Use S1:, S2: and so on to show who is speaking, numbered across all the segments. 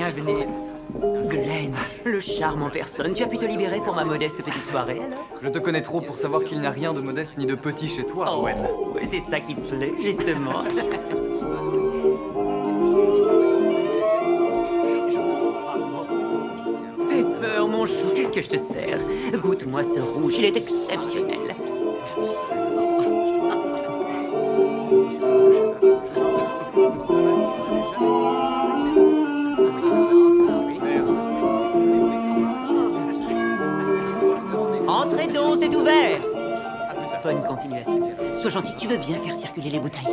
S1: Bienvenue. Glenn, le charme en personne. Tu as pu te libérer pour ma modeste petite soirée, alors?
S2: Je te connais trop pour savoir qu'il n'y a rien de modeste ni de petit chez toi, Owen.
S1: Oh, c'est ça qui te plaît, justement. Pepper, mon chou, qu'est-ce que je te sers? Goûte-moi ce rouge, il est exceptionnel. Entrez donc, c'est ouvert. Bonne continuation. Sois gentil, tu veux bien faire circuler les bouteilles?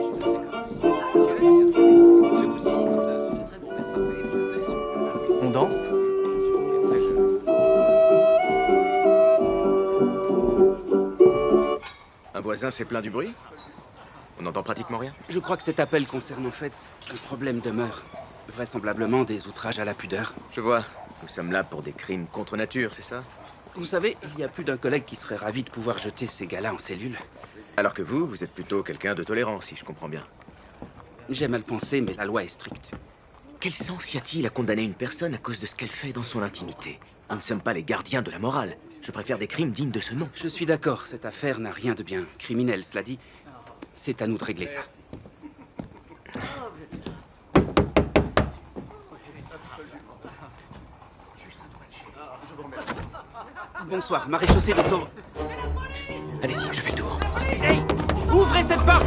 S2: On danse?
S3: Un voisin s'est plaint du bruit? On n'entend pratiquement rien.
S4: Je crois que cet appel concerne en fait un problème de mœurs. Vraisemblablement des outrages à la pudeur.
S3: Je vois. Nous sommes là pour des crimes contre nature, c'est ça?
S4: Vous savez, il y a plus d'un collègue qui serait ravi de pouvoir jeter ces gars-là en cellule.
S3: Alors que vous êtes plutôt quelqu'un de tolérant, si je comprends bien.
S4: J'aime à le penser, mais la loi est stricte.
S3: Quel sens y a-t-il à condamner une personne à cause de ce qu'elle fait dans son intimité? Nous ne sommes pas les gardiens de la morale. Je préfère des crimes dignes de ce nom.
S4: Je suis d'accord, cette affaire n'a rien de bien criminel, cela dit. C'est à nous de régler ça. Bonsoir, maréchaussée d'auto.
S3: Allez-y, je fais le tour.
S4: Hey! Ouvrez cette porte!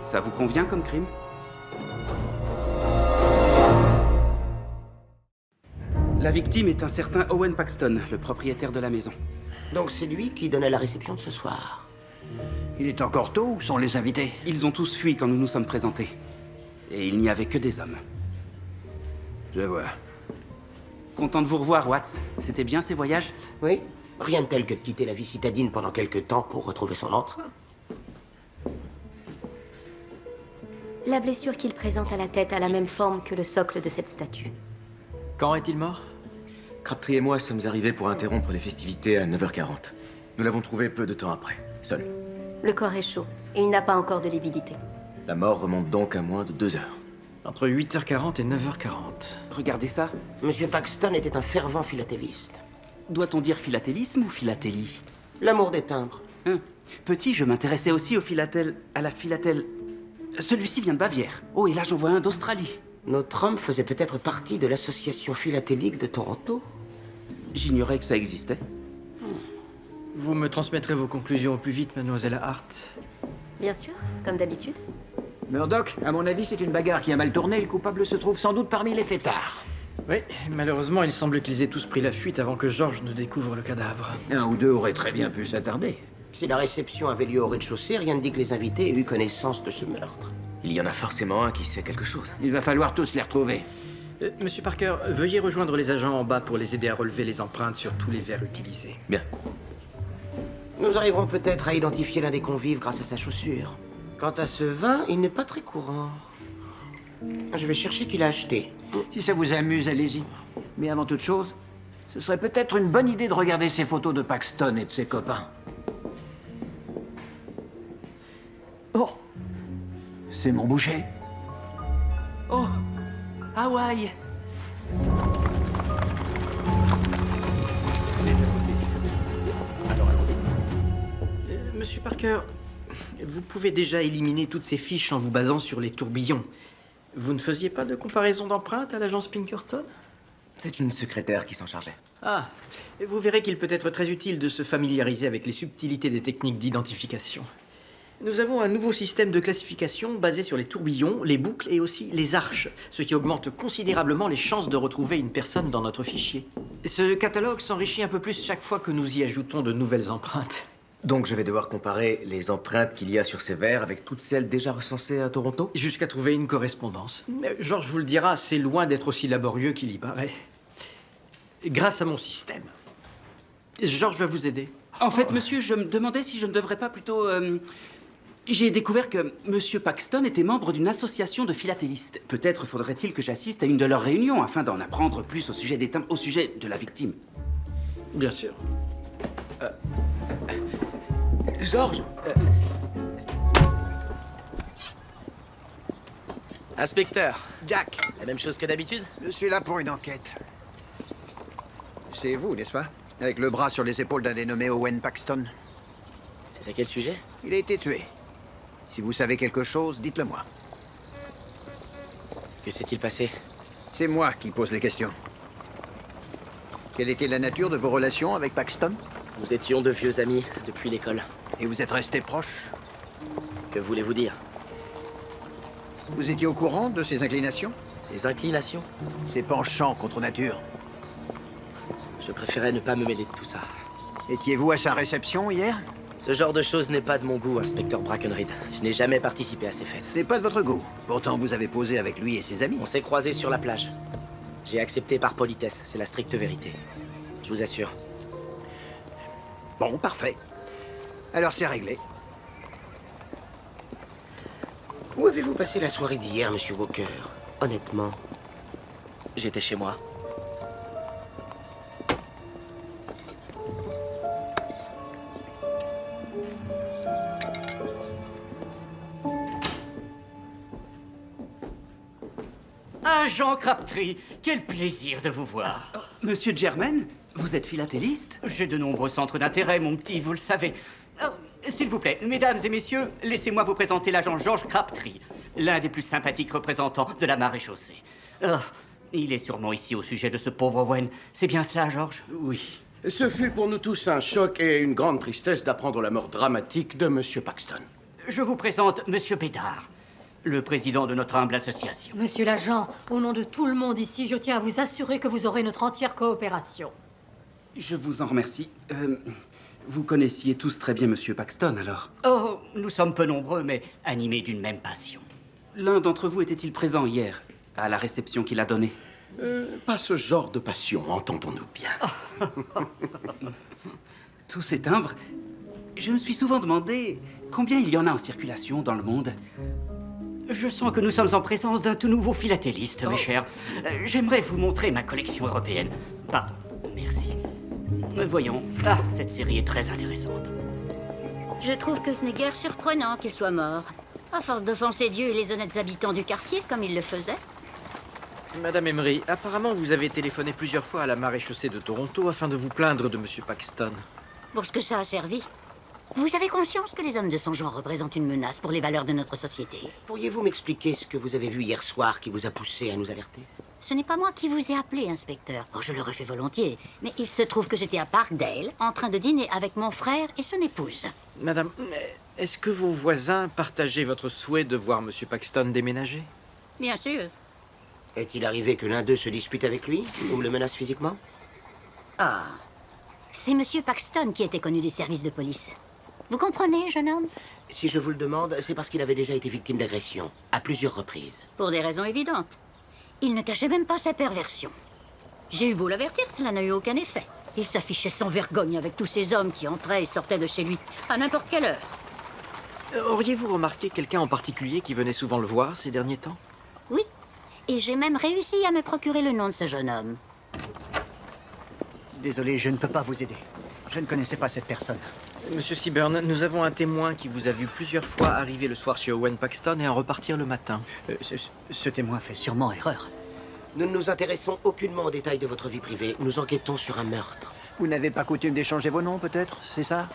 S4: Ça vous convient comme crime? La victime est un certain Owen Paxton, le propriétaire de la maison.
S5: Donc c'est lui qui donnait la réception de ce soir.
S6: Il est encore tôt ou sont les invités?
S4: Ils ont tous fui quand nous nous sommes présentés. Et il n'y avait que des hommes.
S6: Je vois.
S4: Content de vous revoir, Watts. C'était bien ces voyages?
S5: Oui, rien de tel que de quitter la vie citadine pendant quelque temps pour retrouver son emprunt.
S7: La blessure qu'il présente à la tête a la même forme que le socle de cette statue.
S1: Quand est-il mort?
S3: Crabtree et moi sommes arrivés pour interrompre les festivités à 9h40. Nous l'avons trouvé peu de temps après, seul.
S7: Le corps est chaud et il n'a pas encore de lividité.
S3: La mort remonte donc à moins de 2 heures.
S1: Entre 8h40 et 9h40.
S4: Regardez ça.
S5: Monsieur Paxton était un fervent philatéliste.
S4: Doit-on dire philatélisme ou philatélie?
S5: L'amour des timbres.
S4: Petit, je m'intéressais aussi à la philatèle. Celui-ci vient de Bavière. Oh, et là j'en vois un d'Australie.
S5: Notre homme faisait peut-être partie de l'association philatélique de Toronto.
S4: J'ignorais que ça existait.
S1: Vous me transmettrez vos conclusions au plus vite, mademoiselle Hart.
S7: Bien sûr, comme d'habitude.
S6: Murdoch, à mon avis, c'est une bagarre qui a mal tourné. Le coupable se trouve sans doute parmi les fêtards.
S1: Oui, malheureusement, il semble qu'ils aient tous pris la fuite avant que George ne découvre le cadavre.
S6: Un ou deux auraient très bien pu s'attarder.
S5: Si la réception avait lieu au rez-de-chaussée, rien ne dit que les invités aient eu connaissance de ce meurtre.
S3: Il y en a forcément un qui sait quelque chose.
S6: Il va falloir tous les retrouver.
S1: Monsieur Parker, veuillez rejoindre les agents en bas pour les aider à relever les empreintes sur tous les verres utilisés.
S3: Bien.
S5: Nous arriverons peut-être à identifier l'un des convives grâce à sa chaussure. Quant à ce vin, il n'est pas très courant. Je vais chercher qui l'a acheté.
S6: Si ça vous amuse, allez-y. Mais avant toute chose, ce serait peut-être une bonne idée de regarder ces photos de Paxton et de ses copains. Oh! C'est mon boucher.
S4: Oh! Hawaï!
S1: Monsieur Parker, vous pouvez déjà éliminer toutes ces fiches en vous basant sur les tourbillons. Vous ne faisiez pas de comparaison d'empreintes à l'agence Pinkerton?
S3: C'est une secrétaire qui s'en chargeait.
S1: Ah, vous verrez qu'il peut être très utile de se familiariser avec les subtilités des techniques d'identification. Nous avons un nouveau système de classification basé sur les tourbillons, les boucles et aussi les arches, ce qui augmente considérablement les chances de retrouver une personne dans notre fichier. Ce catalogue s'enrichit un peu plus chaque fois que nous y ajoutons de nouvelles empreintes.
S3: Donc je vais devoir comparer les empreintes qu'il y a sur ces verres avec toutes celles déjà recensées à Toronto?
S1: Jusqu'à trouver une correspondance. Georges vous le dira, c'est loin d'être aussi laborieux qu'il y paraît. Grâce à mon système. Georges va vous aider.
S4: En fait, monsieur, je me demandais si je ne devrais pas plutôt... J'ai découvert que monsieur Paxton était membre d'une association de philatélistes. Peut-être faudrait-il que j'assiste à une de leurs réunions afin d'en apprendre plus au sujet des timbres, au sujet de la victime.
S1: Bien sûr.
S3: Georges Inspecteur,
S8: Jack,
S3: la même chose que d'habitude?
S8: je suis là pour une enquête. C'est vous, n'est-ce pas? Avec le bras sur les épaules d'un dénommé Owen Paxton.
S3: C'est à quel sujet?
S8: Il a été tué. Si vous savez quelque chose, dites-le moi.
S3: Que s'est-il passé?
S8: C'est moi qui pose les questions. Quelle était la nature de vos relations avec Paxton?
S3: Nous étions de vieux amis depuis l'école.
S8: Et vous êtes restés proches?
S3: Que voulez-vous dire?
S8: Vous étiez au courant de ses inclinations?
S3: Ses inclinations?
S8: Ses penchants contre nature?
S3: Je préférais ne pas me mêler de tout ça.
S8: Étiez-vous à sa réception hier?
S3: Ce genre de choses n'est pas de mon goût, inspecteur Brackenreed. Je n'ai jamais participé à ces fêtes.
S8: Ce n'est pas de votre goût. Pourtant, vous avez posé avec lui et ses amis.
S3: On s'est croisés sur la plage. J'ai accepté par politesse, c'est la stricte vérité. Je vous assure.
S8: Bon, parfait. Alors c'est réglé.
S5: Où avez-vous passé la soirée d'hier, monsieur Walker? Honnêtement.
S3: J'étais chez moi.
S6: Agent Crabtree, quel plaisir de vous voir.
S4: Monsieur Germain, vous êtes philatéliste?
S6: J'ai de nombreux centres d'intérêt, mon petit, vous le savez. S'il vous plaît, mesdames et messieurs, laissez-moi vous présenter l'agent George Crabtree, l'un des plus sympathiques représentants de la maréchaussée. Il est sûrement ici au sujet de ce pauvre Owen. C'est bien cela, George?
S9: Oui. Ce fut pour nous tous un choc et une grande tristesse d'apprendre la mort dramatique de Monsieur Paxton.
S6: Je vous présente Monsieur Bédard, le président de notre humble association.
S10: Monsieur l'agent, au nom de tout le monde ici, je tiens à vous assurer que vous aurez notre entière coopération.
S4: Je vous en remercie. Vous connaissiez tous très bien monsieur Paxton, alors?
S6: Oh, nous sommes peu nombreux, mais animés d'une même passion.
S4: L'un d'entre vous était-il présent hier, à la réception qu'il a donnée?
S9: Pas ce genre de passion, entendons-nous bien.
S4: Tous ces timbres, je me suis souvent demandé combien il y en a en circulation dans le monde.
S6: Je sens que nous sommes en présence d'un tout nouveau philatéliste, mes chers. J'aimerais vous montrer ma collection européenne. Pardon, merci. Voyons. Ah, cette série est très intéressante.
S11: Je trouve que ce n'est guère surprenant qu'il soit mort. À force d'offenser Dieu et les honnêtes habitants du quartier, comme il le faisait.
S1: Madame Emery, apparemment vous avez téléphoné plusieurs fois à la maréchaussée de Toronto afin de vous plaindre de Monsieur Paxton.
S11: Pour ce que ça a servi. Vous avez conscience que les hommes de son genre représentent une menace pour les valeurs de notre société?
S5: Pourriez-vous m'expliquer ce que vous avez vu hier soir qui vous a poussé à nous alerter?
S11: Ce n'est pas moi qui vous ai appelé, inspecteur. Oh, je l'aurais fait volontiers. Mais il se trouve que j'étais à Parkdale, en train de dîner avec mon frère et son épouse.
S1: Madame, est-ce que vos voisins partageaient votre souhait de voir Monsieur Paxton déménager?
S11: Bien sûr.
S5: Est-il arrivé que l'un d'eux se dispute avec lui ou le menace physiquement?
S11: Ah. C'est Monsieur Paxton qui était connu des services de police. Vous comprenez, jeune homme?
S5: Si je vous le demande, c'est parce qu'il avait déjà été victime d'agression, à plusieurs reprises.
S11: Pour des raisons évidentes. Il ne cachait même pas sa perversion. J'ai eu beau l'avertir, cela n'a eu aucun effet. Il s'affichait sans vergogne avec tous ces hommes qui entraient et sortaient de chez lui, à n'importe quelle heure.
S1: Auriez-vous remarqué quelqu'un en particulier qui venait souvent le voir ces derniers temps?
S11: Oui. Et j'ai même réussi à me procurer le nom de ce jeune homme.
S12: Désolé, je ne peux pas vous aider. Je ne connaissais pas cette personne.
S1: Monsieur Seaburn, nous avons un témoin qui vous a vu plusieurs fois arriver le soir chez Owen Paxton et en repartir le matin.
S12: Ce témoin fait sûrement erreur.
S5: Nous ne nous intéressons aucunement aux détails de votre vie privée. Nous enquêtons sur un meurtre.
S12: Vous n'avez pas coutume d'échanger vos noms, peut-être? C'est ça?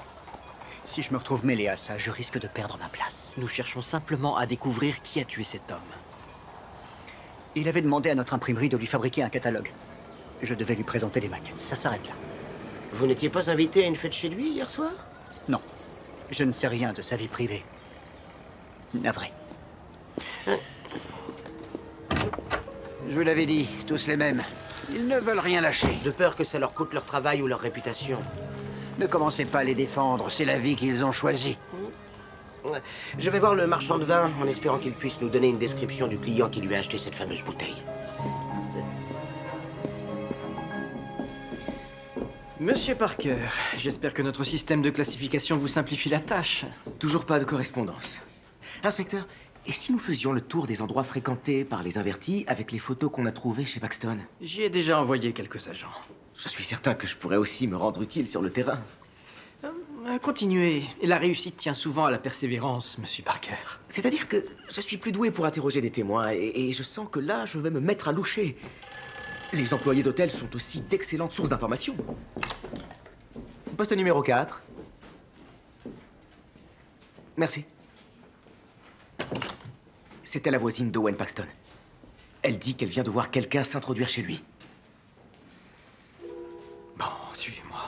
S12: Si je me retrouve mêlé à ça, je risque de perdre ma place.
S1: Nous cherchons simplement à découvrir qui a tué cet homme.
S12: Il avait demandé à notre imprimerie de lui fabriquer un catalogue. Je devais lui présenter les maquettes. Ça s'arrête là.
S5: Vous n'étiez pas invité à une fête chez lui hier soir?
S12: Non. Je ne sais rien de sa vie privée. Navré.
S8: Je vous l'avais dit, tous les mêmes. Ils ne veulent rien lâcher.
S5: De peur que ça leur coûte leur travail ou leur réputation.
S8: Ne commencez pas à les défendre, c'est la vie qu'ils ont choisie.
S5: Je vais voir le marchand de vin en espérant qu'il puisse nous donner une description du client qui lui a acheté cette fameuse bouteille.
S1: Monsieur Parker, j'espère que notre système de classification vous simplifie la tâche.
S3: Toujours pas de correspondance. Inspecteur, et si nous faisions le tour des endroits fréquentés par les invertis avec les photos qu'on a trouvées chez Paxton?
S1: J'y ai déjà envoyé quelques agents.
S3: Je suis certain que je pourrais aussi me rendre utile sur le terrain.
S1: Continuez. La réussite tient souvent à la persévérance, Monsieur Parker.
S3: C'est-à-dire que je suis plus doué pour interroger des témoins et je sens que là, je vais me mettre à loucher. Les employés d'hôtel sont aussi d'excellentes sources d'informations. Poste numéro 4. Merci. C'était la voisine d'Owen Paxton. Elle dit qu'elle vient de voir quelqu'un s'introduire chez lui.
S1: Bon, suivez-moi.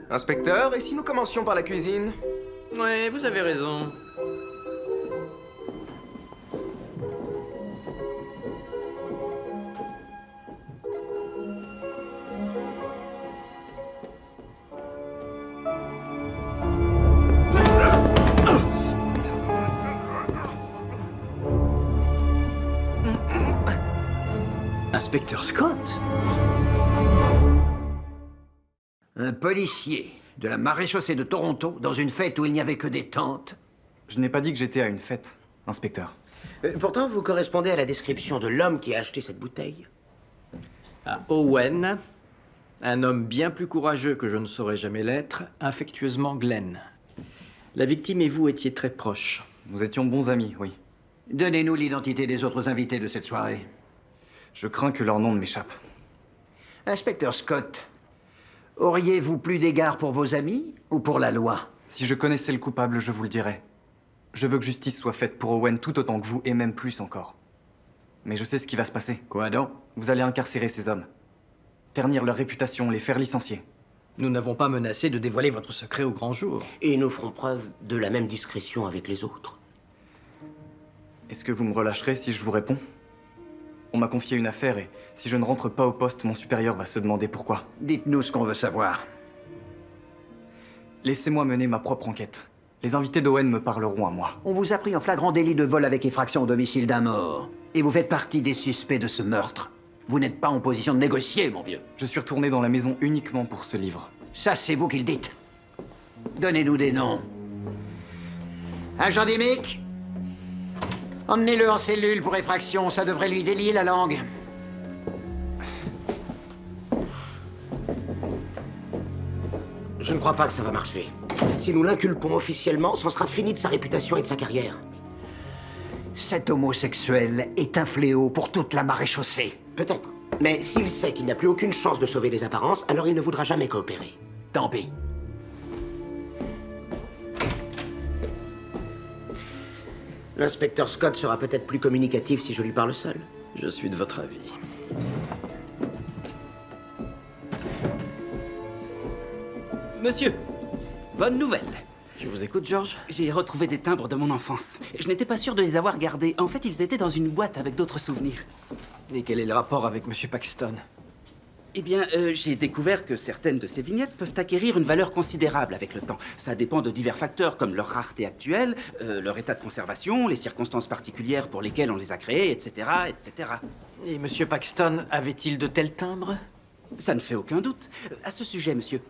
S3: Inspecteur, et si nous commencions par la cuisine?
S1: Ouais, vous avez raison. Inspecteur Scott?
S8: Un policier de la maréchaussée de Toronto dans une fête où il n'y avait que des tentes.
S2: Je n'ai pas dit que j'étais à une fête, inspecteur.
S5: Pourtant, vous correspondez à la description de l'homme qui a acheté cette bouteille.
S1: À Owen, un homme bien plus courageux que je ne saurais jamais l'être, affectueusement Glenn. La victime et vous étiez très proches.
S2: Nous étions bons amis, oui.
S8: Donnez-nous l'identité des autres invités de cette soirée.
S2: Je crains que leur nom ne m'échappe.
S8: Inspecteur Scott, auriez-vous plus d'égard pour vos amis ou pour la loi?
S2: Si je connaissais le coupable, je vous le dirais. Je veux que justice soit faite pour Owen tout autant que vous, et même plus encore. Mais je sais ce qui va se passer.
S8: Quoi donc?
S2: Vous allez incarcérer ces hommes. Ternir leur réputation, les faire licencier.
S1: Nous n'avons pas menacé de dévoiler votre secret au grand jour.
S5: Et nous ferons preuve de la même discrétion avec les autres.
S2: Est-ce que vous me relâcherez si je vous réponds? On m'a confié une affaire et si je ne rentre pas au poste, mon supérieur va se demander pourquoi.
S8: Dites-nous ce qu'on veut savoir.
S2: Laissez-moi mener ma propre enquête. Les invités d'Owen me parleront à moi.
S8: On vous a pris en flagrant délit de vol avec effraction au domicile d'un mort. Et vous faites partie des suspects de ce meurtre. Vous n'êtes pas en position de négocier, mon vieux.
S2: Je suis retourné dans la maison uniquement pour ce livre.
S8: Ça, c'est vous qui le dites. Donnez-nous des noms. Agent Dimick, emmenez-le en cellule pour effraction, ça devrait lui délier la langue.
S5: Je ne crois pas que ça va marcher. Si nous l'inculpons officiellement, c'en sera fini de sa réputation et de sa carrière.
S8: Cet homosexuel est un fléau pour toute la maréchaussée.
S5: Peut-être. Mais s'il sait qu'il n'a plus aucune chance de sauver les apparences, alors il ne voudra jamais coopérer.
S8: Tant pis.
S5: L'inspecteur Scott sera peut-être plus communicatif si je lui parle seul.
S1: Je suis de votre avis.
S4: Monsieur, bonne nouvelle.
S1: Je vous écoute, George.
S4: J'ai retrouvé des timbres de mon enfance. Je n'étais pas sûr de les avoir gardés. En fait, ils étaient dans une boîte avec d'autres souvenirs.
S1: Et quel est le rapport avec Monsieur Paxton?
S4: Eh bien, j'ai découvert que certaines de ces vignettes peuvent acquérir une valeur considérable avec le temps. Ça dépend de divers facteurs comme leur rareté actuelle, leur état de conservation, les circonstances particulières pour lesquelles on les a créées, etc., etc.
S1: Et Monsieur Paxton avait-il de tels timbres?
S4: Ça ne fait aucun doute. À ce sujet, monsieur,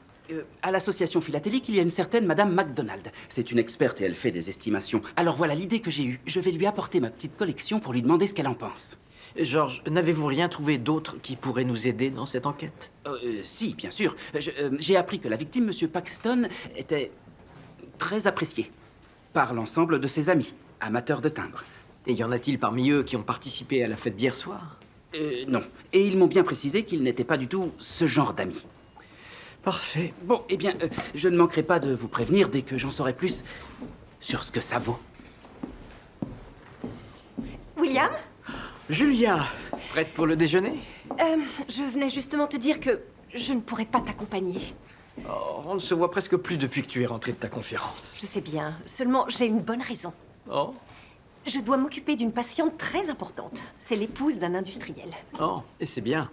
S4: à l'association philatélique, il y a une certaine Madame MacDonald. C'est une experte et elle fait des estimations. Alors voilà l'idée que j'ai eue. Je vais lui apporter ma petite collection pour lui demander ce qu'elle en pense.
S1: George, n'avez-vous rien trouvé d'autre qui pourrait nous aider dans cette enquête?
S4: Si, bien sûr. J'ai appris que la victime, Monsieur Paxton, était très apprécié par l'ensemble de ses amis, amateurs de timbres.
S1: Et y en a-t-il parmi eux qui ont participé à la fête d'hier soir?
S4: Non. Et ils m'ont bien précisé qu'ils n'étaient pas du tout ce genre d'amis.
S1: Parfait.
S4: Bon, eh bien, je ne manquerai pas de vous prévenir dès que j'en saurai plus sur ce que ça vaut.
S13: William?
S1: Julia, prête pour le déjeuner?
S13: Je venais justement te dire que je ne pourrais pas t'accompagner.
S1: Oh, on ne se voit presque plus depuis que tu es rentrée de ta conférence.
S13: Je sais bien, seulement j'ai une bonne raison.
S1: Oh?
S13: Je dois m'occuper d'une patiente très importante. C'est l'épouse d'un industriel.
S1: Oh, et c'est bien.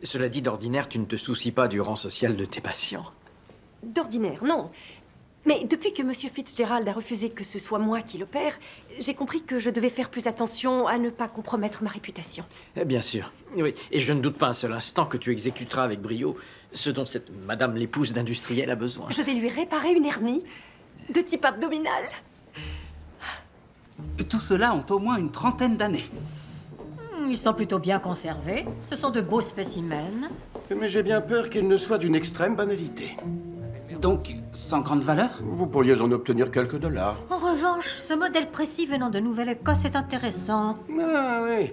S1: Cela dit, d'ordinaire, tu ne te soucies pas du rang social de tes patients.
S13: D'ordinaire, non. Mais depuis que Monsieur Fitzgerald a refusé que ce soit moi qui l'opère, j'ai compris que je devais faire plus attention à ne pas compromettre ma réputation.
S1: Bien sûr, oui. Et je ne doute pas un seul instant que tu exécuteras avec brio ce dont cette madame l'épouse d'industriel a besoin.
S13: Je vais lui réparer une hernie de type abdominal.
S4: Tout cela ont au moins une trentaine d'années.
S10: Ils sont plutôt bien conservés. Ce sont de beaux spécimens.
S9: Mais j'ai bien peur qu'il ne soit d'une extrême banalité.
S4: Donc, sans grande valeur?
S9: Vous pourriez en obtenir quelques dollars.
S10: En revanche, ce modèle précis venant de Nouvelle-Écosse est intéressant.
S9: Ah oui,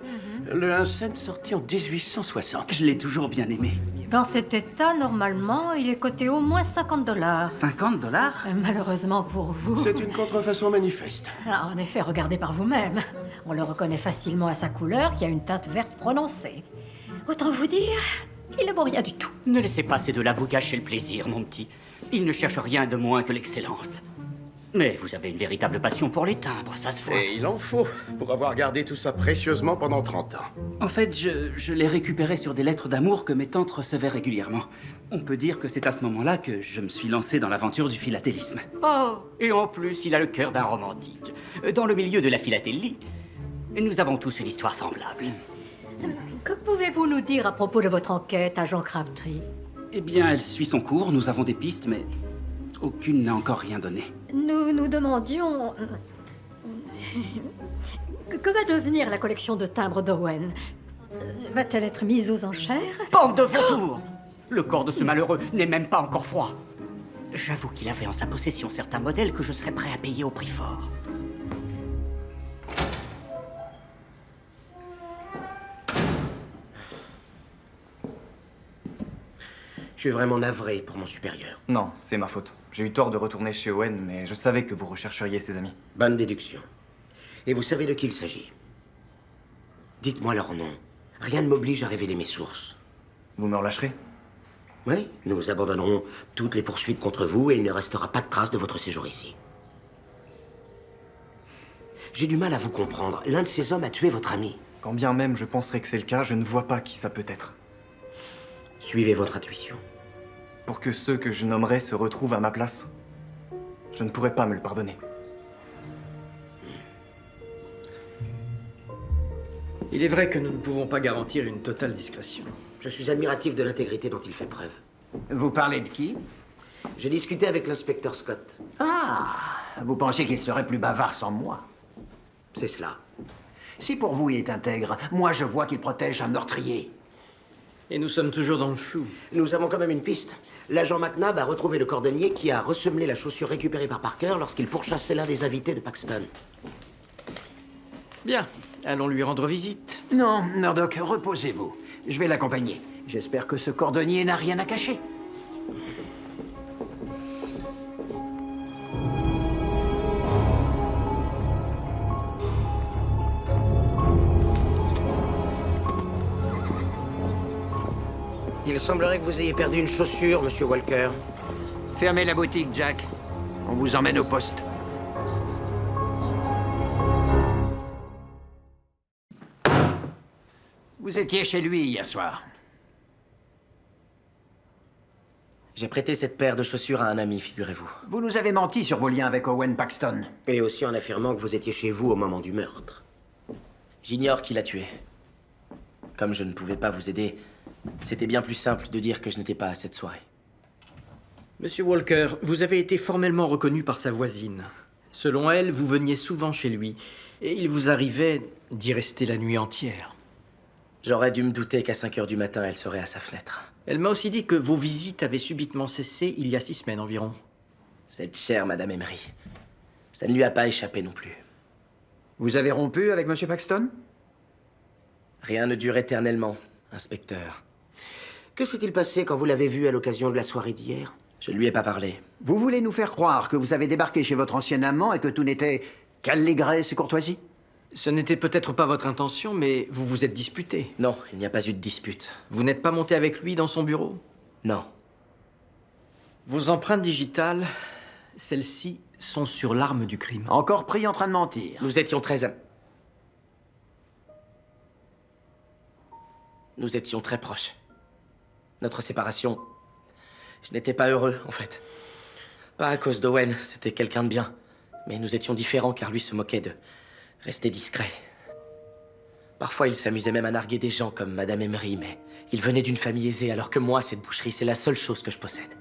S9: le 1 cent sorti en 1860.
S4: Je l'ai toujours bien aimé.
S10: Dans cet état, normalement, il est coté au moins 50 $.
S4: 50 $?
S10: Malheureusement pour vous.
S9: C'est une contrefaçon manifeste.
S10: Ah, en effet, regardez par vous-même. On le reconnaît facilement à sa couleur, qui a une teinte verte prononcée. Autant vous dire qu'il ne vaut rien du tout.
S6: Ne laissez pas ces deux-là vous gâcher le plaisir, mon petit. Ils ne cherchent rien de moins que l'excellence. Mais vous avez une véritable passion pour les timbres, ça se voit.
S9: Et il en faut, pour avoir gardé tout ça précieusement pendant 30 ans.
S4: En fait, je l'ai récupéré sur des lettres d'amour que mes tantes recevaient régulièrement. On peut dire que c'est à ce moment-là que je me suis lancé dans l'aventure du philatélisme.
S6: Oh, et en plus, il a le cœur d'un romantique. Dans le milieu de la philatélie, nous avons tous une histoire semblable.
S10: Que pouvez-vous nous dire à propos de votre enquête, agent Crabtree?
S4: Eh bien, elle suit son cours, nous avons des pistes, mais aucune n'a encore rien donné.
S10: Nous nous demandions... Que va devenir la collection de timbres d'Owen? Va-t-elle être mise aux enchères?
S6: Bande de vautours! Le corps de ce malheureux n'est même pas encore froid. J'avoue qu'il avait en sa possession certains modèles que je serais prêt à payer au prix fort.
S5: Je suis vraiment navré pour mon supérieur.
S2: Non, c'est ma faute. J'ai eu tort de retourner chez Owen, mais je savais que vous rechercheriez ses amis.
S5: Bonne déduction. Et vous savez de qui il s'agit? Dites-moi leur nom. Rien ne m'oblige à révéler mes sources.
S2: Vous me relâcherez?
S5: Oui, nous abandonnerons toutes les poursuites contre vous et il ne restera pas de trace de votre séjour ici. J'ai du mal à vous comprendre. L'un de ces hommes a tué votre ami.
S2: Quand bien même je penserais que c'est le cas, je ne vois pas qui ça peut être.
S5: Suivez votre intuition.
S2: Pour que ceux que je nommerai se retrouvent à ma place, je ne pourrais pas me le pardonner.
S1: Il est vrai que nous ne pouvons pas garantir une totale discrétion.
S5: Je suis admiratif de l'intégrité dont il fait preuve.
S8: Vous parlez de qui?
S5: J'ai discuté avec l'inspecteur Scott.
S8: Ah, vous pensez qu'il serait plus bavard sans moi?
S5: C'est cela.
S8: Si pour vous il est intègre, moi je vois qu'il protège un meurtrier.
S1: Et nous sommes toujours dans le flou.
S5: Nous avons quand même une piste. L'agent McNabb a retrouvé le cordonnier qui a ressemelé la chaussure récupérée par Parker lorsqu'il pourchassait l'un des invités de Paxton.
S1: Bien, allons lui rendre visite.
S8: Non, Murdoch, reposez-vous. Je vais l'accompagner. J'espère que ce cordonnier n'a rien à cacher.
S5: Il semblerait que vous ayez perdu une chaussure, Monsieur Walker.
S8: Fermez la boutique, Jack. On vous emmène au poste. Vous étiez chez lui hier soir.
S5: J'ai prêté cette paire de chaussures à un ami, figurez-vous.
S8: Vous nous avez menti sur vos liens avec Owen Paxton.
S5: Et aussi en affirmant que vous étiez chez vous au moment du meurtre. J'ignore qui l'a tué. Comme je ne pouvais pas vous aider, c'était bien plus simple de dire que je n'étais pas à cette soirée.
S1: Monsieur Walker, vous avez été formellement reconnu par sa voisine. Selon elle, vous veniez souvent chez lui, et il vous arrivait d'y rester la nuit entière.
S5: J'aurais dû me douter qu'à 5 heures du matin, elle serait à sa fenêtre.
S1: Elle m'a aussi dit que vos visites avaient subitement cessé il y a 6 semaines environ.
S5: Cette chère Madame Emery. Ça ne lui a pas échappé non plus.
S8: Vous avez rompu avec Monsieur Paxton?
S5: Rien ne dure éternellement, inspecteur. Que s'est-il passé quand vous l'avez vu à l'occasion de la soirée d'hier? Je ne lui ai pas parlé.
S8: Vous voulez nous faire croire que vous avez débarqué chez votre ancien amant et que tout n'était qu'allégresse et courtoisie?
S1: Ce n'était peut-être pas votre intention, mais vous vous êtes disputé.
S5: Non, il n'y a pas eu de dispute.
S1: Vous n'êtes pas monté avec lui dans son bureau?
S5: Non.
S1: Vos empreintes digitales, celles-ci, sont sur l'arme du crime.
S8: Encore pris en train de mentir.
S5: Nous étions très proches. Notre séparation... Je n'étais pas heureux, en fait. Pas à cause d'Owen, c'était quelqu'un de bien. Mais nous étions différents car lui se moquait de rester discret. Parfois, il s'amusait même à narguer des gens comme Madame Emery, mais il venait d'une famille aisée, alors que moi, cette boucherie, c'est la seule chose que je possède.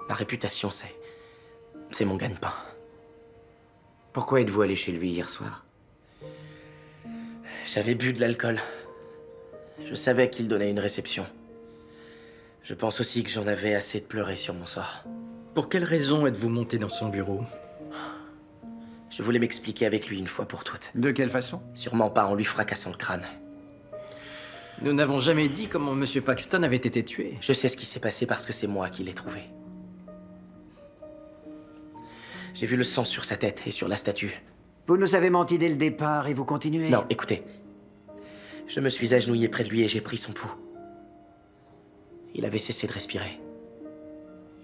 S5: Ma réputation, c'est mon gagne-pain.
S3: Pourquoi êtes-vous allé chez lui hier soir?
S5: J'avais bu de l'alcool. Je savais qu'il donnait une réception. Je pense aussi que j'en avais assez de pleurer sur mon sort.
S1: Pour quelle raison êtes-vous monté dans son bureau?
S5: Je voulais m'expliquer avec lui une fois pour toutes.
S8: De quelle façon?
S5: Sûrement pas en lui fracassant le crâne.
S1: Nous n'avons jamais dit comment M. Paxton avait été tué.
S5: Je sais ce qui s'est passé parce que c'est moi qui l'ai trouvé. J'ai vu le sang sur sa tête et sur la statue.
S8: Vous nous avez menti dès le départ et vous continuez?
S5: Non, écoutez. Je me suis agenouillé près de lui et j'ai pris son pouls. Il avait cessé de respirer.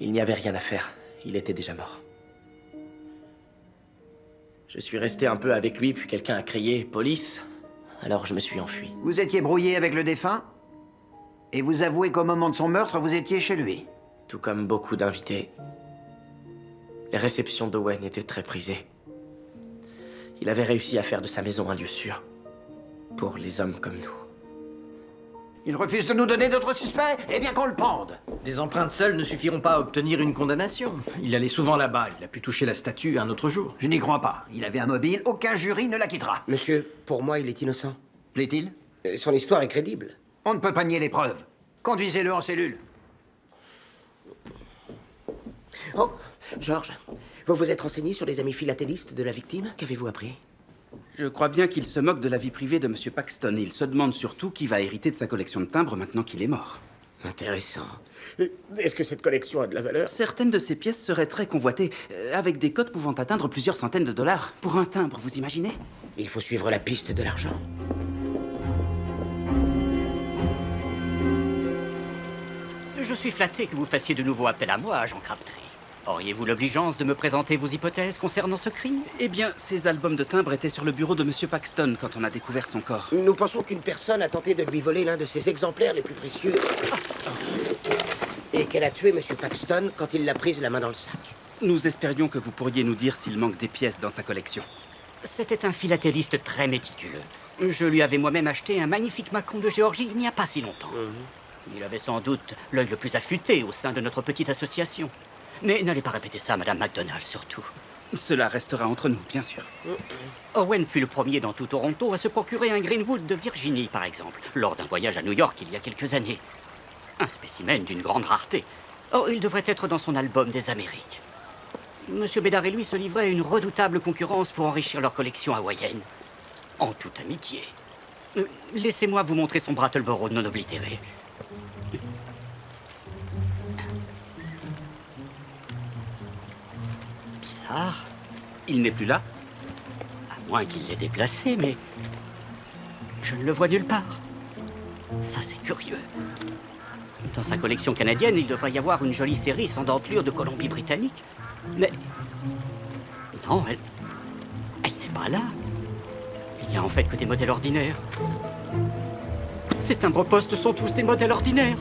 S5: Il n'y avait rien à faire. Il était déjà mort. Je suis resté un peu avec lui, puis quelqu'un a crié « Police !» Alors je me suis enfui.
S8: Vous étiez brouillé avec le défunt? Et vous avouez qu'au moment de son meurtre, vous étiez chez lui?
S5: Tout comme beaucoup d'invités. Les réceptions d'Owen étaient très prisées. Il avait réussi à faire de sa maison un lieu sûr. Pour les hommes comme nous.
S8: Il refuse de nous donner d'autres suspects? Eh bien qu'on le pende!
S1: Des empreintes seules ne suffiront pas à obtenir une condamnation. Il allait souvent là-bas, il a pu toucher la statue un autre jour.
S8: Je n'y crois pas. Il avait un mobile, aucun jury ne la quittera.
S3: Monsieur, pour moi, il est innocent.
S8: Plaît-il?
S3: Son histoire est crédible.
S8: On ne peut pas nier les preuves. Conduisez-le en cellule.
S3: Oh, Georges, vous vous êtes renseigné sur les amis philatélistes de la victime? Qu'avez-vous appris?
S4: Je crois bien qu'il se moque de la vie privée de M. Paxton et il se demande surtout qui va hériter de sa collection de timbres maintenant qu'il est mort.
S3: Intéressant. Est-ce que cette collection a de la valeur?
S4: Certaines de ces pièces seraient très convoitées, avec des cotes pouvant atteindre plusieurs centaines de dollars. Pour un timbre, vous imaginez?
S3: Il faut suivre la piste de l'argent.
S6: Je suis flatté que vous fassiez de nouveau appel à moi, agent Crabtree. Auriez-vous l'obligeance de me présenter vos hypothèses concernant ce crime?
S4: Eh bien, ces albums de timbres étaient sur le bureau de M. Paxton quand on a découvert son corps.
S3: Nous pensons qu'une personne a tenté de lui voler l'un de ses exemplaires les plus précieux. Et qu'elle a tué M. Paxton quand il l'a prise la main dans le sac.
S4: Nous espérions que vous pourriez nous dire s'il manque des pièces dans sa collection.
S6: C'était un philatéliste très méticuleux. Je lui avais moi-même acheté un magnifique Macon de Géorgie il n'y a pas si longtemps. Il avait sans doute l'œil le plus affûté au sein de notre petite association. Mais n'allez pas répéter ça, Madame MacDonald, surtout.
S4: Cela restera entre nous, bien sûr.
S6: Owen fut le premier dans tout Toronto à se procurer un Greenwood de Virginie, par exemple, lors d'un voyage à New York il y a quelques années. Un spécimen d'une grande rareté. Oh, il devrait être dans son album des Amériques. Monsieur Bédard et lui se livraient à une redoutable concurrence pour enrichir leur collection hawaïenne. En toute amitié. Laissez-moi vous montrer son Brattleboro non oblitéré. Bizarre.
S4: Il n'est plus là?
S6: À moins qu'il l'ait déplacé, mais... je ne le vois nulle part. Ça, c'est curieux. Dans sa collection canadienne, il devrait y avoir une jolie série sans dentelure de Colombie-Britannique. Mais... non, elle n'est pas là. Il n'y a en fait que des modèles ordinaires. Ces timbres-postes sont tous des modèles ordinaires.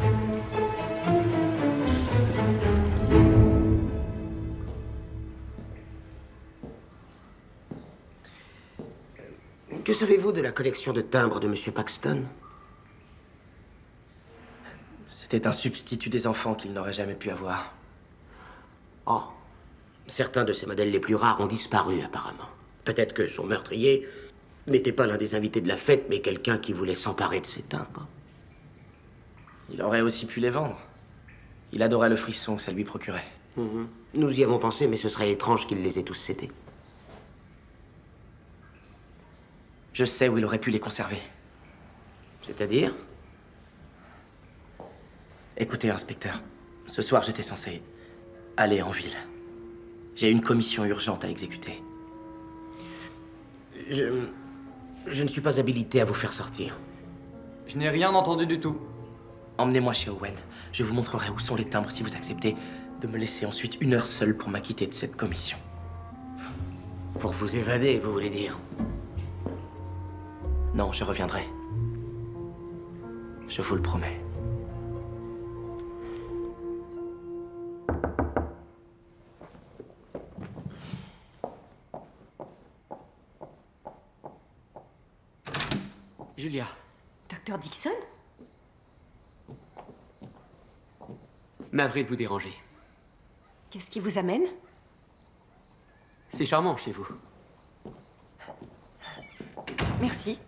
S3: Que savez-vous de la collection de timbres de M. Paxton?
S5: C'était un substitut des enfants qu'il n'aurait jamais pu avoir.
S3: Oh. Certains de ces modèles les plus rares ont disparu, apparemment. Peut-être que son meurtrier n'était pas l'un des invités de la fête, mais quelqu'un qui voulait s'emparer de ces timbres.
S5: Il aurait aussi pu les vendre. Il adorait le frisson que ça lui procurait.
S3: Nous y avons pensé, mais ce serait étrange qu'il les ait tous cédés.
S5: Je sais où il aurait pu les conserver.
S3: C'est-à-dire?
S5: Écoutez, inspecteur. Ce soir, j'étais censé aller en ville. J'ai une commission urgente à exécuter.
S3: Je ne suis pas habilité à vous faire sortir.
S2: Je n'ai rien entendu du tout.
S5: Emmenez-moi chez Owen. Je vous montrerai où sont les timbres si vous acceptez de me laisser ensuite 1 heure seule pour m'acquitter de cette commission.
S3: Pour vous évader, vous voulez dire?
S5: Non, je reviendrai. Je vous le promets. Julia.
S13: Docteur Dixon?
S14: Navré de vous déranger.
S13: Qu'est-ce qui vous amène?
S14: C'est charmant chez vous.
S13: Merci.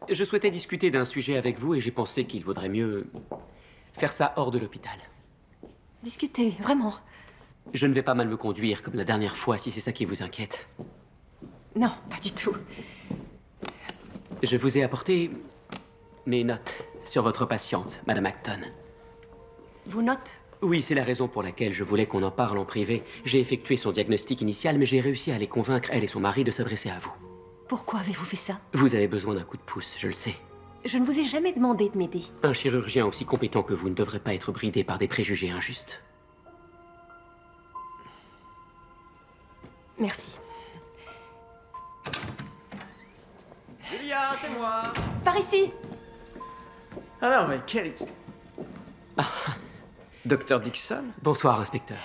S14: Je souhaitais discuter d'un sujet avec vous et j'ai pensé qu'il vaudrait mieux faire ça hors de l'hôpital.
S13: Discutez, vraiment.
S14: Je ne vais pas mal me conduire comme la dernière fois si c'est ça qui vous inquiète.
S13: Non, pas du tout.
S14: Je vous ai apporté mes notes sur votre patiente, Madame Acton.
S13: Vos notes?
S14: Oui, c'est la raison pour laquelle je voulais qu'on en parle en privé. J'ai effectué son diagnostic initial, mais j'ai réussi à les convaincre, elle et son mari, de s'adresser à vous.
S13: Pourquoi avez-vous fait ça?
S14: Vous avez besoin d'un coup de pouce, je le sais.
S13: Je ne vous ai jamais demandé de m'aider.
S14: Un chirurgien aussi compétent que vous ne devrait pas être bridé par des préjugés injustes.
S13: Merci.
S1: Julia, c'est moi.
S13: Par ici.
S1: Alors, mais quel... Docteur Dixon?
S14: Bonsoir, inspecteur.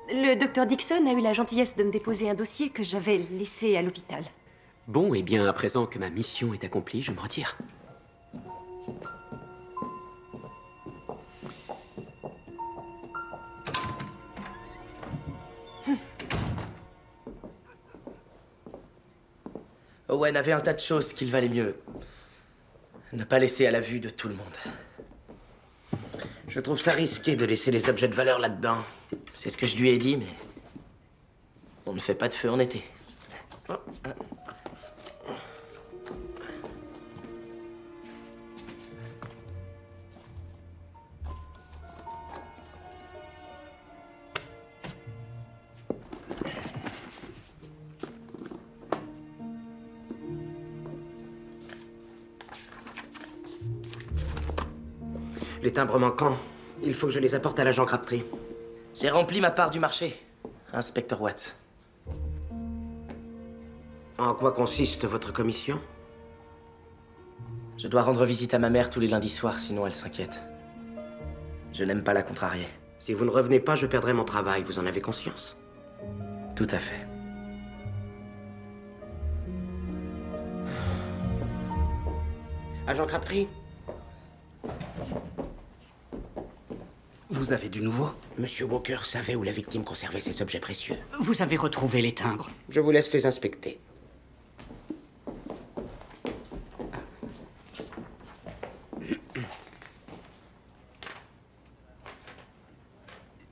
S13: Le docteur Dixon a eu la gentillesse de me déposer un dossier que j'avais laissé à l'hôpital.
S14: Bon, et bien, à présent que ma mission est accomplie, je me retire.
S5: Owen avait un tas de choses qu'il valait mieux ne pas laisser à la vue de tout le monde.
S8: Je trouve ça risqué de laisser les objets de valeur là-dedans.
S5: C'est ce que je lui ai dit, mais on ne fait pas de feu en été.
S8: Les timbres manquants, il faut que je les apporte à l'agent Crabtree.
S5: J'ai rempli ma part du marché, inspecteur Watts.
S8: En quoi consiste votre commission?
S5: Je dois rendre visite à ma mère tous les lundis soirs, sinon elle s'inquiète. Je n'aime pas la contrarier.
S8: Si vous ne revenez pas, je perdrai mon travail, vous en avez conscience?
S5: Tout à fait.
S8: Agent Crabtree?
S4: Vous avez du nouveau?
S8: Monsieur Walker savait où la victime conservait ses objets précieux.
S6: Vous avez retrouvé les timbres?
S8: Je vous laisse les inspecter.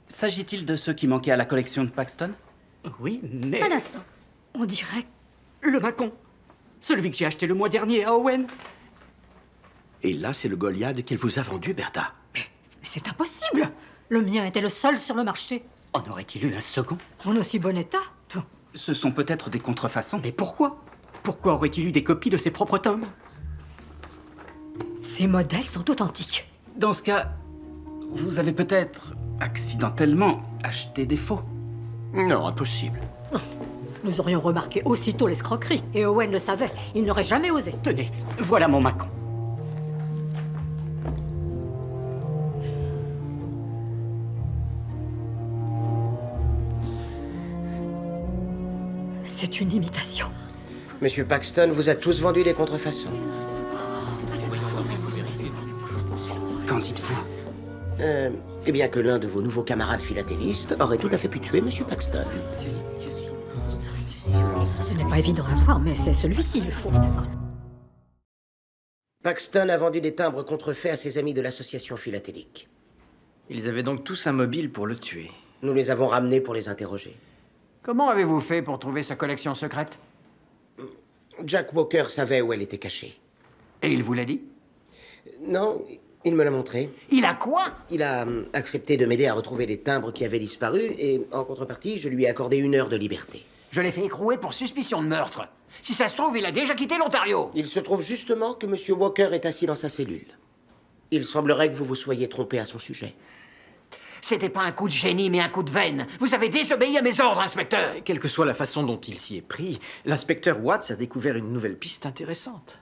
S4: S'agit-il de ceux qui manquaient à la collection de Paxton?
S6: Oui, mais...
S10: Un instant. On dirait...
S6: Le Macon. Celui que j'ai acheté le mois dernier à Owen.
S9: Et là, c'est le Goliath qu'il vous a vendu, Bertha.
S10: Mais c'est impossible. Le mien était le seul sur le marché.
S6: En aurait-il eu un second?
S10: En aussi bon état.
S4: Ce sont peut-être des contrefaçons. Mais pourquoi? Pourquoi aurait-il eu des copies de ses propres timbres?
S10: Ces modèles sont authentiques.
S4: Dans ce cas, vous avez peut-être accidentellement acheté des faux.
S9: Non, impossible.
S10: Nous aurions remarqué aussitôt l'escroquerie. Et Owen le savait. Il n'aurait jamais osé.
S6: Tenez, voilà mon Macon.
S10: C'est une imitation.
S8: Monsieur Paxton vous a tous vendu des contrefaçons.
S4: Qu'en dites-vous?
S8: Eh bien que l'un de vos nouveaux camarades philatélistes aurait tout à fait pu tuer Monsieur Paxton.
S10: Ce n'est pas évident à voir, mais c'est celui-ci le faux.
S8: Paxton a vendu des timbres contrefaits à ses amis de l'association philatélique.
S1: Ils avaient donc tous un mobile pour le tuer.
S8: Nous les avons ramenés pour les interroger. Comment avez-vous fait pour trouver sa collection secrète? Jack Walker savait où elle était cachée. Et il vous l'a dit? Non, il me l'a montré. Il a quoi? Il a accepté de m'aider à retrouver les timbres qui avaient disparu et, en contrepartie, je lui ai accordé 1 heure de liberté.
S15: Je l'ai fait écrouer pour suspicion de meurtre. Si ça se trouve, il a déjà quitté l'Ontario.
S8: Il se trouve justement que Monsieur Walker est assis dans sa cellule. Il semblerait que vous vous soyez trompé à son sujet.
S15: C'était pas un coup de génie, mais un coup de veine. Vous avez désobéi à mes ordres, inspecteur.
S1: Quelle que soit la façon dont il s'y est pris, l'inspecteur Watts a découvert une nouvelle piste intéressante.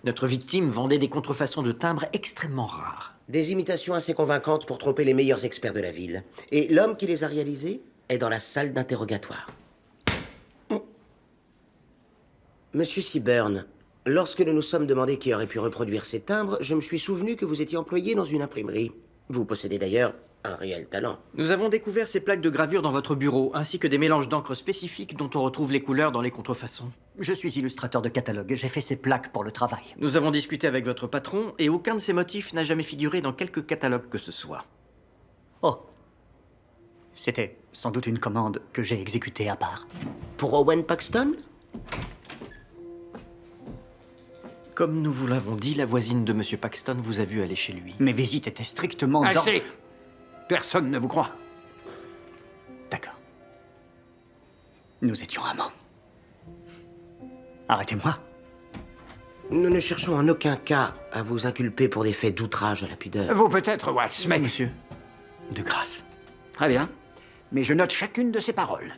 S1: Notre victime vendait des contrefaçons de timbres extrêmement rares.
S8: Des imitations assez convaincantes pour tromper les meilleurs experts de la ville. Et l'homme qui les a réalisées est dans la salle d'interrogatoire. Monsieur Seaburn, Lorsque nous nous sommes demandé qui aurait pu reproduire ces timbres, je me suis souvenu que vous étiez employé dans une imprimerie. Vous possédez d'ailleurs un réel talent.
S1: Nous avons découvert ces plaques de gravure dans votre bureau, ainsi que des mélanges d'encre spécifiques dont on retrouve les couleurs dans les contrefaçons.
S12: Je suis illustrateur de catalogue. J'ai fait ces plaques pour le travail.
S1: Nous avons discuté avec votre patron, et aucun de ces motifs n'a jamais figuré dans quelque catalogue que ce soit.
S12: Oh. C'était sans doute une commande que j'ai exécutée à part.
S8: Pour Owen Paxton?
S1: Comme nous vous l'avons dit, la voisine de Monsieur Paxton vous a vu aller chez lui.
S12: Mes visites étaient strictement dans...
S15: Assez! Personne ne vous croit.
S12: D'accord. Nous étions amants. Arrêtez-moi.
S8: Nous ne cherchons en aucun cas à vous inculper pour des faits d'outrage à la pudeur.
S15: Vous peut-être, Watts, mais...
S1: Monsieur.
S12: De grâce.
S15: Très bien. Mais je note chacune de ces paroles.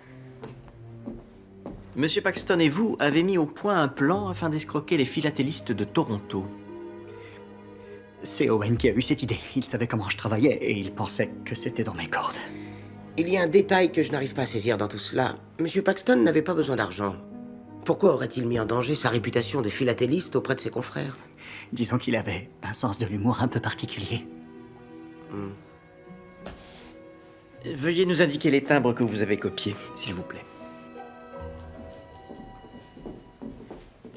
S1: Monsieur Paxton et vous avez mis au point un plan afin d'escroquer les philatélistes de Toronto.
S12: C'est Owen qui a eu cette idée. Il savait comment je travaillais et il pensait que c'était dans mes cordes.
S8: Il y a un détail que je n'arrive pas à saisir dans tout cela. Monsieur Paxton n'avait pas besoin d'argent. Pourquoi aurait-il mis en danger sa réputation de philatéliste auprès de ses confrères?
S12: Disons qu'il avait un sens de l'humour un peu particulier.
S1: Veuillez nous indiquer les timbres que vous avez copiés, s'il vous plaît.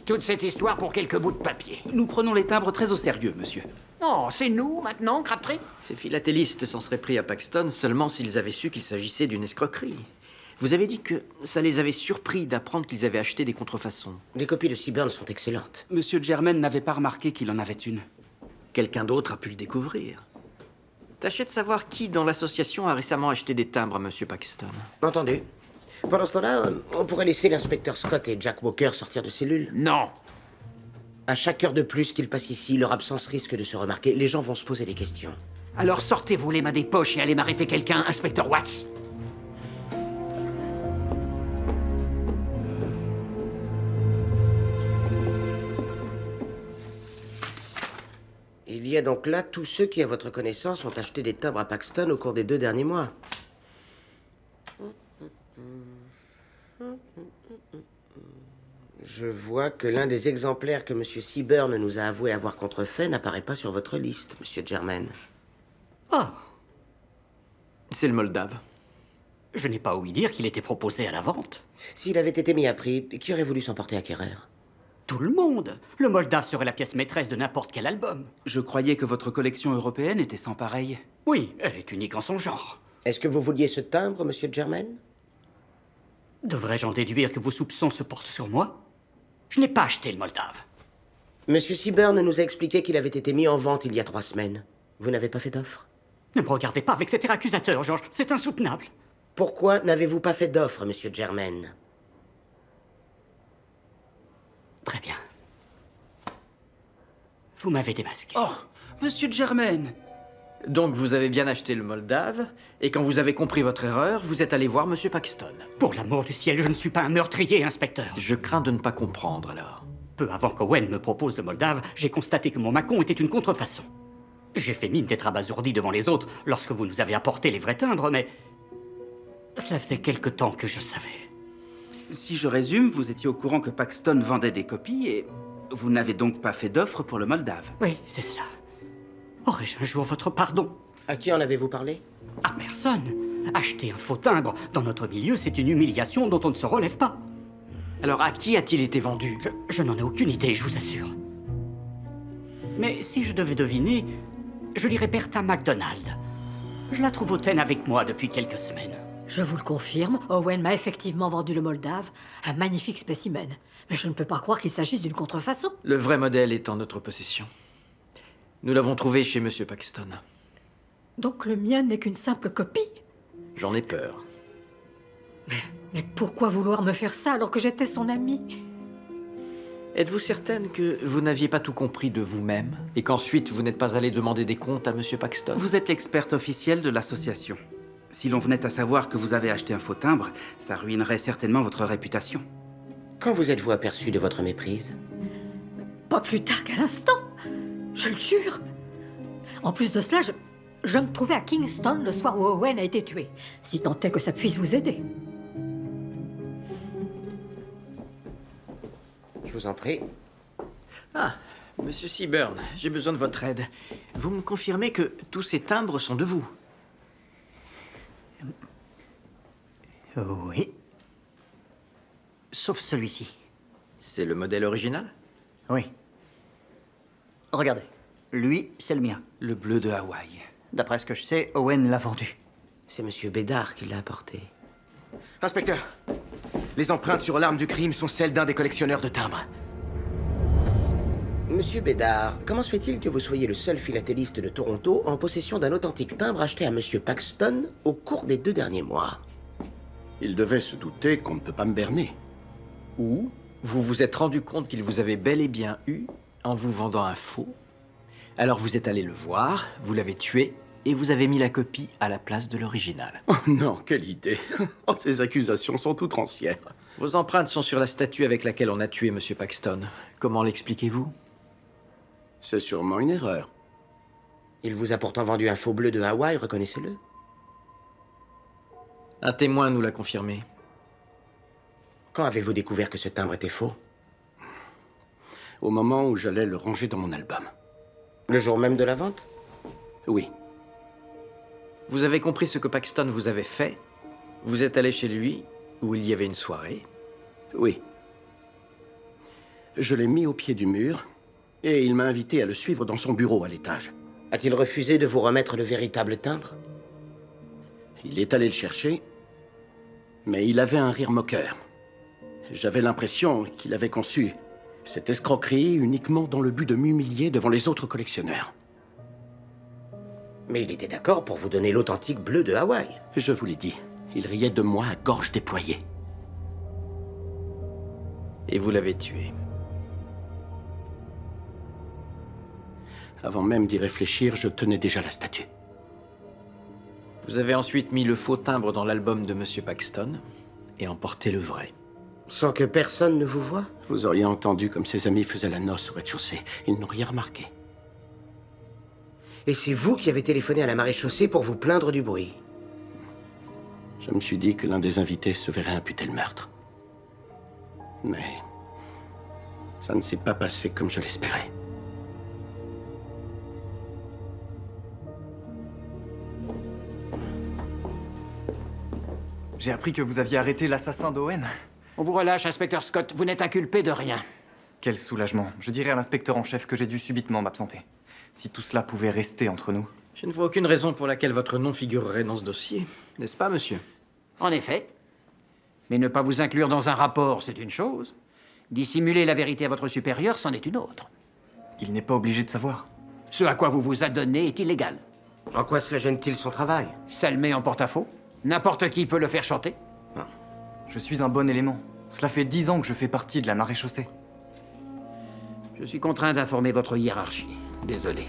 S15: Toute cette histoire pour quelques bouts de papier.
S4: Nous prenons les timbres très au sérieux, monsieur.
S15: Oh, c'est nous, maintenant, Crabtree?
S1: Ces philatélistes s'en seraient pris à Paxton seulement s'ils avaient su qu'il s'agissait d'une escroquerie. Vous avez dit que ça les avait surpris d'apprendre qu'ils avaient acheté des contrefaçons.
S8: Les copies de Seaburn sont excellentes.
S4: Monsieur Germain n'avait pas remarqué qu'il en avait une.
S1: Quelqu'un d'autre a pu le découvrir. Tâchez de savoir qui dans l'association a récemment acheté des timbres à Monsieur Paxton.
S8: Entendu. Pendant ce temps-là, on pourrait laisser l'inspecteur Scott et Jack Walker sortir de cellule.
S15: Non.
S8: À chaque heure de plus qu'ils passent ici, leur absence risque de se remarquer. Les gens vont se poser des questions.
S15: Alors sortez-vous les mains des poches et allez m'arrêter quelqu'un, inspecteur Watts.
S8: Il y a donc là tous ceux qui, à votre connaissance, ont acheté des timbres à Paxton au cours des 2 derniers mois. Je vois que l'un des exemplaires que M. Seaburn nous a avoué avoir contrefait n'apparaît pas sur votre liste, M. Germain.
S1: Ah. C'est le Moldave.
S6: Je n'ai pas ouï dire qu'il était proposé à la vente.
S8: S'il avait été mis à prix, qui aurait voulu s'en porter acquéreur?
S6: Tout le monde. Le Moldave serait la pièce maîtresse de n'importe quel album.
S4: Je croyais que votre collection européenne était sans pareil.
S6: Oui, elle est unique en son genre.
S8: Est-ce que vous vouliez ce timbre, M. Germain?
S6: Devrais-je en déduire que vos soupçons se portent sur moi? Je n'ai pas acheté le Moldave.
S8: M. Seaburn nous a expliqué qu'il avait été mis en vente il y a 3 semaines. Vous n'avez pas fait d'offre?
S6: Ne me regardez pas avec cet air accusateur, Georges. C'est insoutenable.
S8: Pourquoi n'avez-vous pas fait d'offre, M. Germain?
S6: Très bien. Vous m'avez démasqué.
S4: Oh, Monsieur Germain!
S1: Donc vous avez bien acheté le Moldave, et quand vous avez compris votre erreur, vous êtes allé voir Monsieur Paxton.
S6: Pour l'amour du ciel, je ne suis pas un meurtrier, inspecteur.
S1: Je crains de ne pas comprendre, alors.
S6: Peu avant qu'Owen me propose le Moldave, j'ai constaté que mon Macon était une contrefaçon. J'ai fait mine d'être abasourdi devant les autres lorsque vous nous avez apporté les vrais timbres, mais... cela faisait quelque temps que je savais.
S4: Si je résume, vous étiez au courant que Paxton vendait des copies et vous n'avez donc pas fait d'offre pour le Moldave.
S6: Oui, c'est cela. Aurais-je un jour votre pardon?
S8: À qui en avez-vous parlé?
S6: À personne. Acheter un faux timbre dans notre milieu, c'est une humiliation dont on ne se relève pas.
S1: Alors à qui a-t-il été vendu?
S6: Je n'en ai aucune idée, je vous assure. Mais si je devais deviner, je dirais Bertha MacDonald. Je la trouve hautaine avec moi depuis quelques semaines.
S10: Je vous le confirme, Owen m'a effectivement vendu le Moldave, un magnifique spécimen. Mais je ne peux pas croire qu'il s'agisse d'une contrefaçon.
S1: Le vrai modèle est en notre possession. Nous l'avons trouvé chez Monsieur Paxton.
S10: Donc le mien n'est qu'une simple copie?
S1: J'en ai peur.
S10: Mais pourquoi vouloir me faire ça alors que j'étais son amie?
S1: Êtes-vous certaine que vous n'aviez pas tout compris de vous-même et qu'ensuite vous n'êtes pas allé demander des comptes à Monsieur Paxton?
S4: Vous êtes l'experte officielle de l'association. Si l'on venait à savoir que vous avez acheté un faux timbre, ça ruinerait certainement votre réputation.
S8: Quand vous êtes-vous aperçu de votre méprise?
S10: Pas plus tard qu'à l'instant. Je le jure. En plus de cela, je me trouvais à Kingston le soir où Owen a été tué. Si tant est que ça puisse vous aider.
S8: Je vous en prie.
S1: Ah, Monsieur Seaburn, j'ai besoin de votre aide. Vous me confirmez que tous ces timbres sont de vous?
S12: Oui. Sauf celui-ci.
S1: C'est le modèle original?
S12: Oui. Regardez. Lui, c'est le mien.
S4: Le bleu de Hawaï.
S12: D'après ce que je sais, Owen l'a vendu.
S8: C'est Monsieur Bédard qui l'a apporté.
S3: Inspecteur, les empreintes sur l'arme du crime sont celles d'un des collectionneurs de timbres.
S8: Monsieur Bédard, comment se fait-il que vous soyez le seul philatéliste de Toronto en possession d'un authentique timbre acheté à Monsieur Paxton au cours des 2 derniers mois?
S9: Il devait se douter qu'on ne peut pas me berner.
S1: Ou vous vous êtes rendu compte qu'il vous avait bel et bien eu en vous vendant un faux. Alors vous êtes allé le voir, vous l'avez tué, et vous avez mis la copie à la place de l'original.
S9: Oh non, quelle idée. Oh, ces accusations sont outrancières.
S1: Vos empreintes sont sur la statue avec laquelle on a tué M. Paxton. Comment l'expliquez-vous?
S9: C'est sûrement une erreur.
S8: Il vous a pourtant vendu un faux bleu de Hawaï, reconnaissez-le.
S1: Un témoin nous l'a confirmé.
S8: Quand avez-vous découvert que ce timbre était faux?
S9: Au moment où j'allais le ranger dans mon album.
S8: Le jour même de la vente?
S9: Oui.
S1: Vous avez compris ce que Paxton vous avait fait. Vous êtes allé chez lui, où il y avait une soirée.
S9: Oui. Je l'ai mis au pied du mur, et il m'a invité à le suivre dans son bureau à l'étage.
S8: A-t-il refusé de vous remettre le véritable timbre?
S9: Il est allé le chercher, mais il avait un rire moqueur. J'avais l'impression qu'il avait conçu cette escroquerie uniquement dans le but de m'humilier devant les autres collectionneurs.
S8: Mais il était d'accord pour vous donner l'authentique bleu de Hawaï.
S9: Je vous l'ai dit, il riait de moi à gorge déployée.
S1: Et vous l'avez tué.
S9: Avant même d'y réfléchir, je tenais déjà la statue.
S1: Vous avez ensuite mis le faux timbre dans l'album de M. Paxton et emporté le vrai.
S8: Sans que personne ne vous voie?
S9: Vous auriez entendu comme ses amis faisaient la noce au rez-de-chaussée. Ils n'ont rien remarqué.
S8: Et c'est vous qui avez téléphoné à la maréchaussée pour vous plaindre du bruit?
S9: Je me suis dit que l'un des invités se verrait imputer le meurtre. Mais ça ne s'est pas passé comme je l'espérais.
S2: J'ai appris que vous aviez arrêté l'assassin d'Owen.
S15: On vous relâche, inspecteur Scott. Vous n'êtes inculpé de rien.
S2: Quel soulagement. Je dirais à l'inspecteur en chef que j'ai dû subitement m'absenter. Si tout cela pouvait rester entre nous.
S1: Je ne vois aucune raison pour laquelle votre nom figurerait dans ce dossier. N'est-ce pas, monsieur?
S15: En effet. Mais ne pas vous inclure dans un rapport, c'est une chose. Dissimuler la vérité à votre supérieur, c'en est une autre.
S2: Il n'est pas obligé de savoir.
S15: Ce à quoi vous vous adonnez est illégal.
S8: En quoi cela gêne-t-il son travail?
S15: Ça le met en porte-à-faux. N'importe qui peut le faire chanter.
S2: Non. Je suis un bon élément. Cela fait 10 ans que je fais partie de la maréchaussée.
S15: Je suis contraint d'informer votre hiérarchie. Désolé.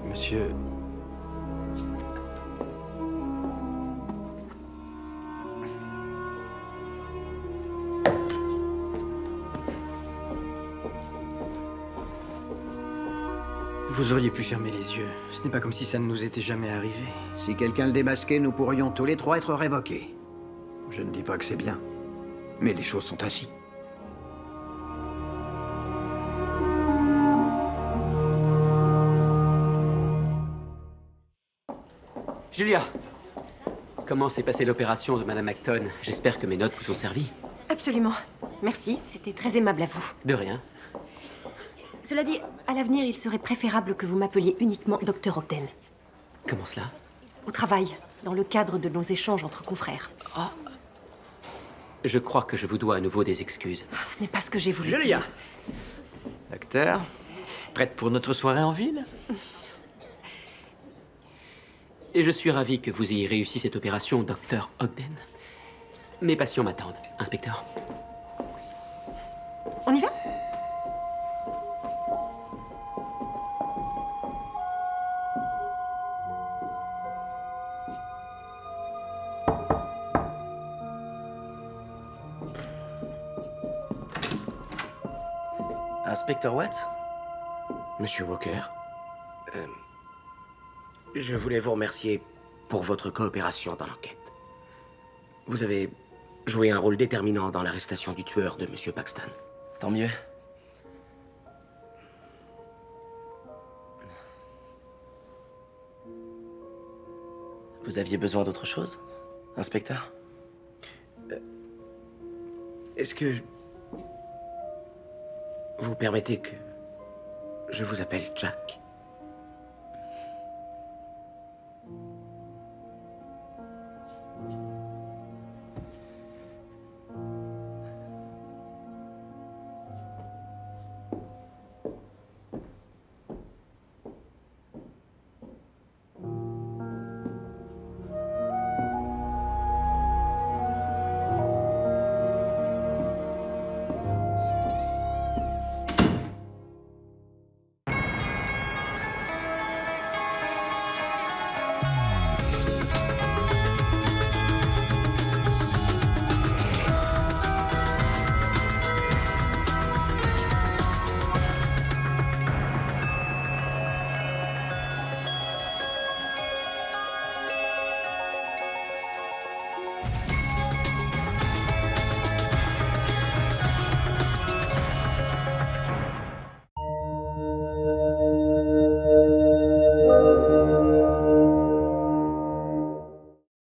S1: Monsieur... Vous auriez pu fermer les yeux. Ce n'est pas comme si ça ne nous était jamais arrivé.
S15: Si quelqu'un le démasquait, nous pourrions tous les trois être révoqués. Je ne dis pas que c'est bien, mais les choses sont ainsi.
S14: Julia, comment s'est passée l'opération de Madame Acton? J'espère que mes notes vous ont servi.
S13: Absolument. Merci, c'était très aimable à vous.
S14: De rien.
S13: Cela dit, à l'avenir, il serait préférable que vous m'appeliez uniquement Dr. Ogden.
S14: Comment cela?
S13: Au travail, dans le cadre de nos échanges entre confrères.
S14: Oh. Je crois que je vous dois à nouveau des excuses.
S13: Ce n'est pas ce que j'ai voulu
S1: Julia.
S13: dire.
S1: Docteur, prête pour notre soirée en ville?
S14: Et je suis ravi que vous ayez réussi cette opération, Dr. Ogden. Mes patients m'attendent, inspecteur.
S13: On y va?
S1: Inspecteur Watts?
S8: Monsieur Walker, je voulais vous remercier pour votre coopération dans l'enquête. Vous avez joué un rôle déterminant dans l'arrestation du tueur de Monsieur Paxton.
S2: Tant mieux.
S5: Vous aviez besoin d'autre chose, inspecteur?
S8: Est-ce que... Vous permettez que je vous appelle Jack?